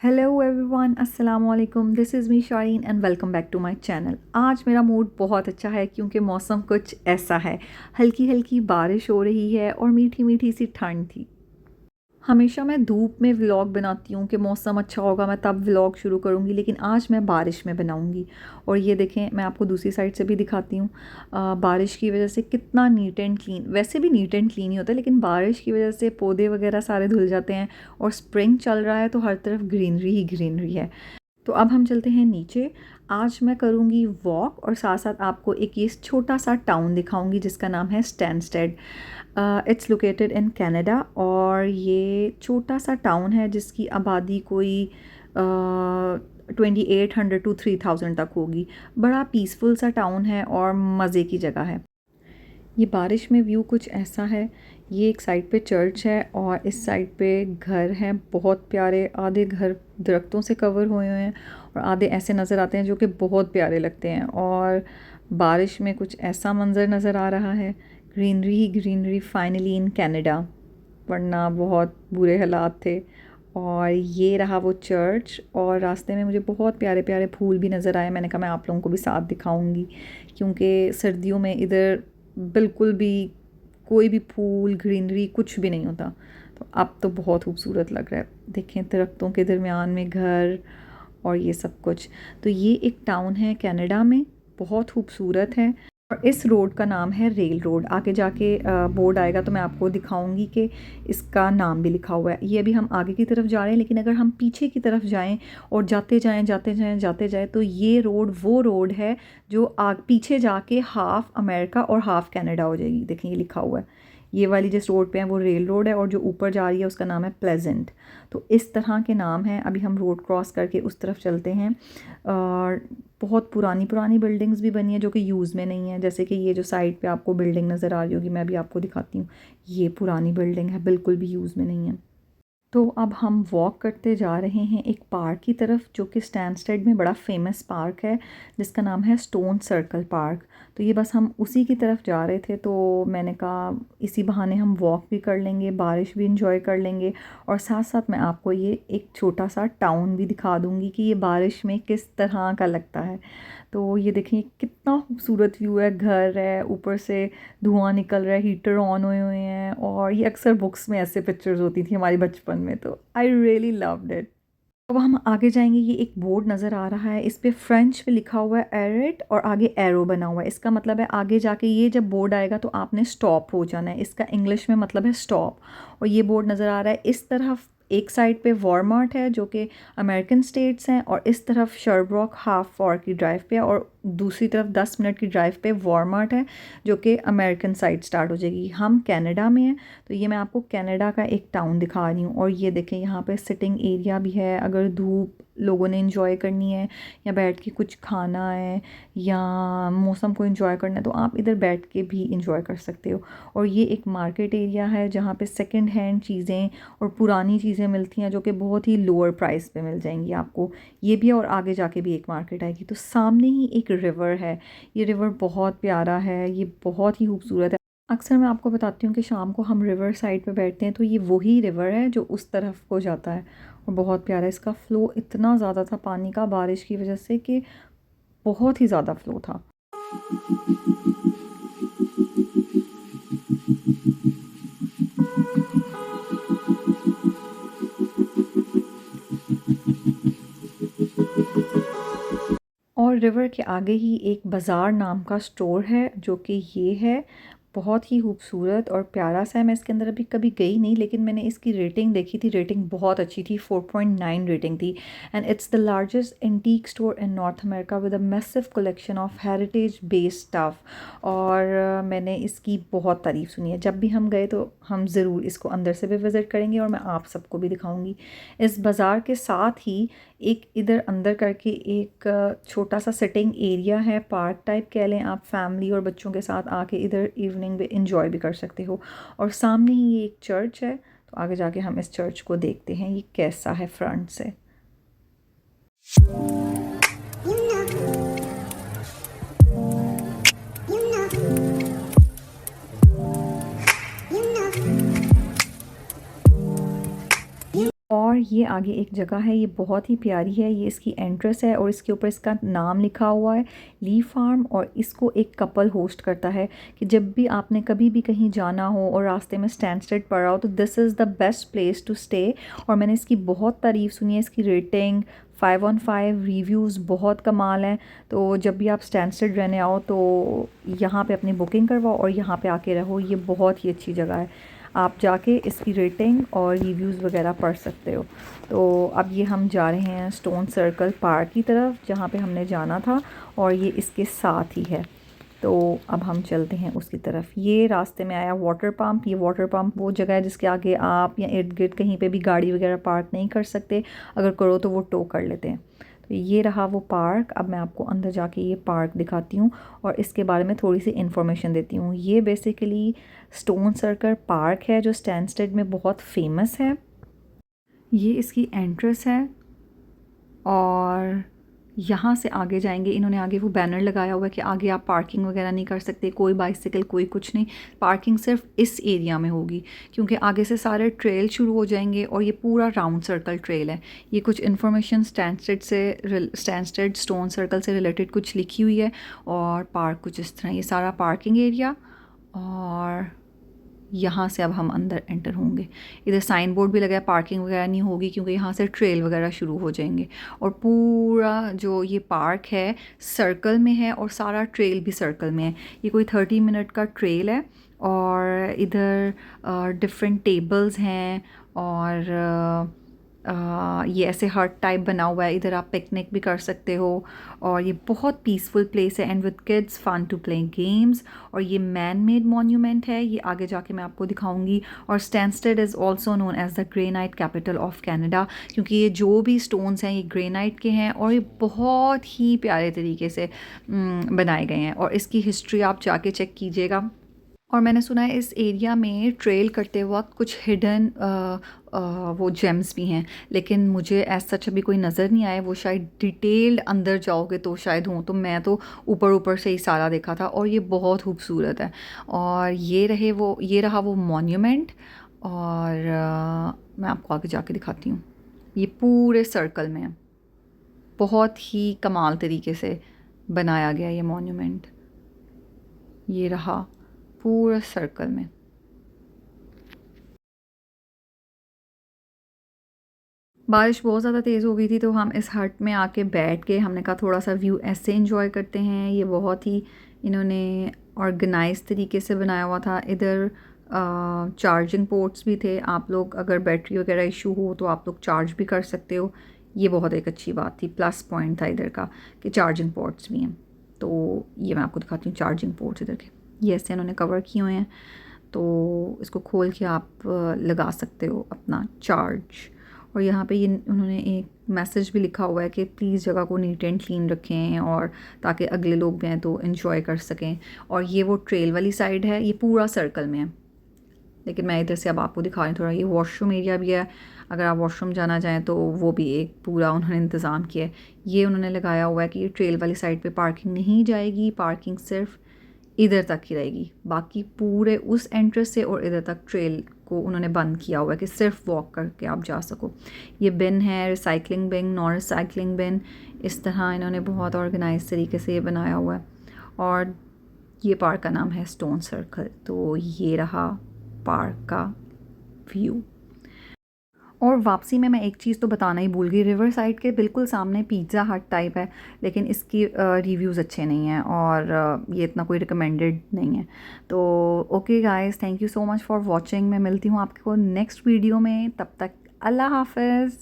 Hello everyone, अस्सलाम वालेकुम। This is me Shareen and welcome back to my channel. आज मेरा मूड बहुत अच्छा है क्योंकि मौसम कुछ ऐसा है, हल्की हल्की बारिश हो रही है और मीठी मीठी सी ठंड थी। हमेशा मैं धूप में व्लॉग बनाती हूँ कि मौसम अच्छा होगा मैं तब व्लॉग शुरू करूँगी, लेकिन आज मैं बारिश में बनाऊँगी। और ये देखें, मैं आपको दूसरी साइड से भी दिखाती हूँ। बारिश की वजह से कितना नीट एंड क्लीन, वैसे भी नीट एंड क्लीन ही होता है, लेकिन बारिश की वजह से पौधे वगैरह सारे धुल जाते हैं। और स्प्रिंग चल रहा है तो हर तरफ ग्रीनरी ही ग्रीनरी है। तो अब हम चलते हैं नीचे। आज मैं करूँगी वॉक और साथ साथ आपको एक ये छोटा सा टाउन दिखाऊंगी जिसका नाम है Stansted. It's located in Canada और ये छोटा सा टाउन है जिसकी आबादी कोई 2800 टू 3000 तक होगी। बड़ा पीसफुल सा टाउन है और मज़े की जगह है। ये बारिश में व्यू कुछ ऐसा है। ये एक साइड पे चर्च है और इस साइड पे घर हैं बहुत प्यारे। आधे घर दरख्तों से कवर हुए हैं और आधे ऐसे नज़र आते हैं जो कि बहुत प्यारे लगते हैं। और बारिश में कुछ ऐसा मंज़र नज़र आ रहा है, greenery he greenery finally in Canada, वरना बहुत बुरे हालात थे। और ये रहा वो चर्च और रास्ते में मुझे बहुत प्यारे प्यारे फूल भी नज़र आए। मैंने कहा मैं आप लोगों को भी साथ दिखाऊंगी क्योंकि सर्दियों में इधर बिल्कुल भी कोई भी फूल ग्रीनरी कुछ भी नहीं होता। तो अब तो बहुत खूबसूरत लग रहा है। देखें दरख्तों के दरमियान में घर और ये सब कुछ। तो ये एक टाउन है कनाडा में, बहुत खूबसूरत है। और इस रोड का नाम है रेल रोड। आगे जाके बोर्ड आएगा तो मैं आपको दिखाऊंगी कि इसका नाम भी लिखा हुआ है। ये अभी हम आगे की तरफ जा रहे हैं, लेकिन अगर हम पीछे की तरफ जाएं और जाते जाएं तो ये रोड वो रोड है जो पीछे जाके हाफ अमेरिका और हाफ कनाडा हो जाएगी। देखें ये लिखा हुआ है। ये वाली जिस रोड पे है वो रेल रोड है और जो ऊपर जा रही है उसका नाम है प्लेजेंट। तो इस तरह के नाम हैं। अभी हम रोड क्रॉस करके उस तरफ चलते हैं। और बहुत पुरानी पुरानी बिल्डिंग्स भी बनी है जो कि यूज़ में नहीं है। जैसे कि ये जो साइड पे आपको बिल्डिंग नज़र आ रही होगी, मैं भी आपको दिखाती हूँ। ये पुरानी बिल्डिंग है, बिल्कुल भी यूज़ में नहीं है। तो अब हम वॉक करते जा रहे हैं एक पार्क की तरफ जो कि स्टैनस्टेड में बड़ा फेमस पार्क है जिसका नाम है स्टोन सर्कल पार्क। तो ये बस हम उसी की तरफ जा रहे थे तो मैंने कहा इसी बहाने हम वॉक भी कर लेंगे, बारिश भी इंजॉय कर लेंगे और साथ साथ मैं आपको ये एक छोटा सा टाउन भी दिखा दूँगी कि ये बारिश में किस तरह का लगता है। तो ये देखिए कितना खूबसूरत व्यू है, घर है, ऊपर से धुआं निकल रहा है, हीटर ऑन हुए हुए हैं। और ये अक्सर बुक्स में ऐसे पिक्चर्स होती थी हमारी बचपन में, तो आई रियली लव्ड इट। अब हम आगे जाएंगे। ये एक बोर्ड नज़र आ रहा है, इस पे फ्रेंच में लिखा हुआ है एरेट और आगे एरो बना हुआ है। इसका मतलब है आगे जाके ये जब बोर्ड आएगा तो आपने स्टॉप हो जाना है। इसका इंग्लिश में मतलब है स्टॉप। और ये बोर्ड नज़र आ रहा है इस तरफ। एक साइड पे वॉलमार्ट है जो कि अमेरिकन स्टेट्स हैं और इस तरफ शर्ब्रॉक हाफ आवर की ड्राइव पे है और दूसरी तरफ 10 मिनट की ड्राइव पे वॉलमार्ट है जो कि अमेरिकन साइड स्टार्ट हो जाएगी। हम कनाडा में हैं तो ये मैं आपको कनाडा का एक टाउन दिखा रही हूँ। और ये देखें यहाँ पे सिटिंग एरिया भी है, अगर धूप लोगों ने इंजॉय करनी है या बैठ के कुछ खाना है या मौसम को इंजॉय करना है तो आप इधर बैठ के भी इंजॉय कर सकते हो। और ये एक मार्केट एरिया है जहाँ पे सेकंड हैंड चीज़ें और पुरानी चीज़ें मिलती हैं जो कि बहुत ही लोअर प्राइस पे मिल जाएंगी आपको। ये भी है और आगे जाके भी एक मार्केट आएगी। तो सामने ही एक रिवर है। ये रिवर बहुत प्यारा है, ये बहुत ही खूबसूरत है। अक्सर मैं आपको बताती हूँ कि शाम को हम रिवर साइड पे बैठते हैं तो ये वही रिवर है जो उस तरफ को जाता है और बहुत प्यारा है। इसका फ़्लो इतना ज़्यादा था पानी का बारिश की वजह से कि बहुत ही ज़्यादा फ़्लो था। और रिवर के आगे ही एक बाज़ार नाम का स्टोर है जो कि ये है। बहुत ही खूबसूरत और प्यारा सा है। मैं इसके अंदर अभी कभी गई नहीं, लेकिन मैंने इसकी रेटिंग देखी थी, रेटिंग बहुत अच्छी थी, 4.9 रेटिंग थी। And it's the largest antique store in north America with a massive collection of heritage based stuff. और मैंने इसकी बहुत तारीफ़ सुनी है। जब भी हम गए तो हम ज़रूर इसको अंदर से भी विज़िट करेंगे और मैं आप सबको भी दिखाऊंगी। इस बाज़ार के साथ ही एक इधर अंदर करके एक छोटा सा सिटिंग एरिया है, पार्क टाइप कह लें आप। फैमिली और बच्चों के साथ आके इधर इवनिंग में इंजॉय भी कर सकते हो। और सामने ही ये एक चर्च है तो आगे जाके हम इस चर्च को देखते हैं ये कैसा है फ्रंट से। और ये आगे एक जगह है, ये बहुत ही प्यारी है, ये इसकी एंट्रेंस है और इसके ऊपर इसका नाम लिखा हुआ है ली फार्म। और इसको एक कपल होस्ट करता है कि जब भी आपने कभी भी कहीं जाना हो और रास्ते में स्टैंडस्टेड पड़ रहा हो तो this is the best place to stay. और मैंने इसकी बहुत तारीफ़ सुनी है, इसकी रेटिंग 5/5 रिव्यूज़ बहुत कमाल हैं। तो जब भी आप स्टैंडस्टेड रहने आओ तो यहाँ पे अपनी बुकिंग करवाओ और यहाँ पे आके रहो, ये बहुत ही अच्छी जगह है। आप जाके इसकी रेटिंग और रिव्यूज़ वगैरह पढ़ सकते हो। तो अब ये हम जा रहे हैं स्टोन सर्कल पार्क की तरफ जहाँ पे हमने जाना था, और ये इसके साथ ही है। तो अब हम चलते हैं उसकी तरफ। ये रास्ते में आया वाटर पम्प। ये वाटर पम्प वो जगह है जिसके आगे आप या इर्द गिर्द कहीं पे भी गाड़ी वगैरह पार्क नहीं कर सकते, अगर करो तो वो टो कर लेते हैं। तो ये रहा वो पार्क। अब मैं आपको अंदर जाके ये पार्क दिखाती हूँ और इसके बारे में थोड़ी सी इन्फॉर्मेशन देती हूँ। ये बेसिकली स्टोन सर्कल पार्क है जो स्टैनस्टेड में बहुत फेमस है। ये इसकी एंट्रेंस है और यहाँ से आगे जाएंगे, इन्होंने आगे वो बैनर लगाया हुआ है कि आगे आप पार्किंग वगैरह नहीं कर सकते, कोई बाइसिकल कोई कुछ नहीं, पार्किंग सिर्फ इस एरिया में होगी क्योंकि आगे से सारे ट्रेल शुरू हो जाएंगे और ये पूरा राउंड सर्कल ट्रेल है। ये कुछ इन्फॉर्मेशन स्टैनस्टेड स्टोन सर्कल से रिलेटेड कुछ लिखी हुई है और पार्क कुछ इस तरह। ये सारा पार्किंग एरिया और यहाँ से अब हम अंदर एंटर होंगे। इधर साइन बोर्ड भी लगा है, पार्किंग वगैरह नहीं होगी क्योंकि यहाँ से ट्रेल वगैरह शुरू हो जाएंगे। और पूरा जो ये पार्क है सर्कल में है और सारा ट्रेल भी सर्कल में है। ये कोई 30 मिनट का ट्रेल है और इधर डिफरेंट टेबल्स हैं और ये ऐसे हट टाइप बना हुआ है, इधर आप पिकनिक भी कर सकते हो। और ये बहुत पीसफुल प्लेस है and with kids fun to play games. और ये मैन मेड मॉन्यूमेंट है, ये आगे जाके मैं आपको दिखाऊंगी। और Stanstead is also known as the granite capital of Canada क्योंकि ये जो भी स्टोन्स हैं ये ग्रेनाइट के हैं और ये बहुत ही प्यारे तरीके से बनाए गए हैं। और इसकी हिस्ट्री आप जाके चेक कीजिएगा। और मैंने सुना है इस एरिया में ट्रेल करते वक्त कुछ हिडन वो जेम्स भी हैं, लेकिन मुझे एज सच अभी कोई नज़र नहीं आया। वो शायद डिटेल्ड अंदर जाओगे तो शायद हों, तो मैं तो ऊपर ऊपर से ही सारा देखा था और ये बहुत खूबसूरत है। और ये रहा वो मॉन्यूमेंट और मैं आपको आगे जाके दिखाती हूँ। ये पूरे सर्कल में है, बहुत ही कमाल तरीके से बनाया गया ये मॉन्यूमेंट। ये रहा पूरा सर्कल में। बारिश बहुत ज़्यादा तेज़ हो गई थी तो हम इस हट में आके बैठ के हमने कहा थोड़ा सा व्यू ऐसे एंजॉय करते हैं। ये बहुत ही इन्होंने ऑर्गेनाइज तरीके से बनाया हुआ था। इधर चार्जिंग पोर्ट्स भी थे, आप लोग अगर बैटरी वगैरह इशू हो तो आप लोग चार्ज भी कर सकते हो। ये बहुत एक अच्छी बात थी, प्लस पॉइंट था इधर का कि चार्जिंग पोर्ट्स भी हैं। तो ये मैं आपको दिखाती हूँ चार्जिंग पोर्ट्स इधर के, ये ऐसे इन्होंने कवर किए हुए हैं। तो इसको खोल के आप लगा सकते हो अपना चार्ज। और यहाँ पे ये उन्होंने एक मैसेज भी लिखा हुआ है कि प्लीज़ जगह को नीट एंड क्लीन रखें और ताकि अगले लोग भी हैं तो इन्जॉय कर सकें। और ये वो ट्रेल वाली साइड है, ये पूरा सर्कल में है, लेकिन मैं इधर से अब आपको दिखा रही हूँ थोड़ा। ये वॉशरूम एरिया भी है, अगर आप वॉशरूम जाना चाहें तो वो भी एक पूरा उन्होंने इंतज़ाम किया है। ये उन्होंने लगाया हुआ है कि ये ट्रेल वाली साइड पे पार्किंग नहीं जाएगी, पार्किंग सिर्फ इधर तक ही रहेगी, बाकी पूरे उस एंट्रेंस से और इधर तक ट्रेल को उन्होंने बंद किया हुआ है कि सिर्फ वॉक करके आप जा सको। ये बिन है, रिसाइकलिंग बिन, नॉन रिसाइकलिंग बिन, इस तरह इन्होंने बहुत ऑर्गेनाइज तरीके से ये बनाया हुआ है। और ये पार्क का नाम है स्टोन सर्कल। तो ये रहा पार्क का व्यू। और वापसी में मैं एक चीज़ तो बताना ही भूल गई, रिवर साइड के बिल्कुल सामने पिज़्ज़ा हट टाइप है, लेकिन इसकी रिव्यूज़ अच्छे नहीं हैं और ये इतना कोई रिकमेंडेड नहीं है। तो okay guys, thank you so much for watching. मैं मिलती हूँ आपको नेक्स्ट वीडियो में, तब तक अल्लाह हाफ़िज़।